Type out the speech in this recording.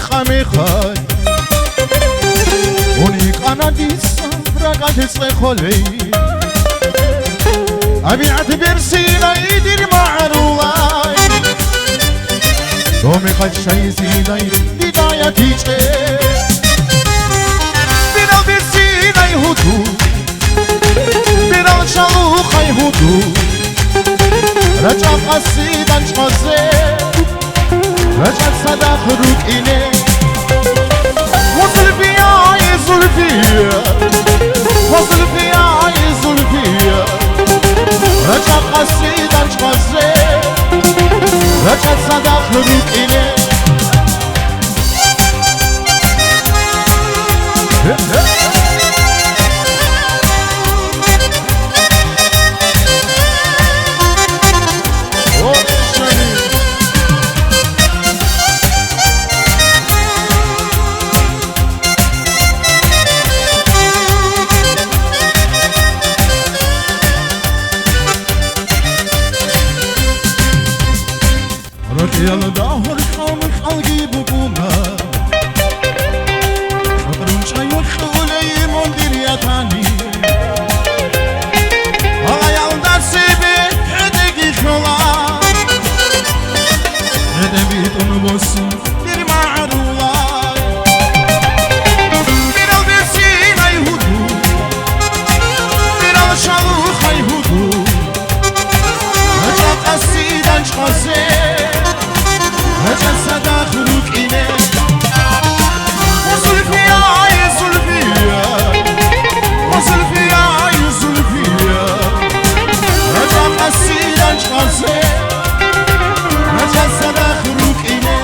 خميخاي ونيك أنا ديسا رقات صيخولي أبي اعتبر سينا يدير معرولاي دومي قد شي سينا بداية تيجيش بنا بسينا يهدو بنا شلوخ يهدو رجع قصيدا شخصي رجع صداق روك إلي وصل فيها يزل فيها وصل فيها يزل فيها رجع قصيدا شخصي رجع صداق روك إلي يلا دهر خامخ القي بقونا شطرون شاي وخولي مندير يا تاني يلا درسي بي هدقي خلا هدبي تنبسي دير معرولاي بيرال بيرسينا يهدو بيرال شالوخ يهدو رجع قصيدا شخصي رجع صداق روك إلي وصل فيها يزل فيها وصل فيها يزل فيها رجع قصيدا شخصي رجع صداق روك إلي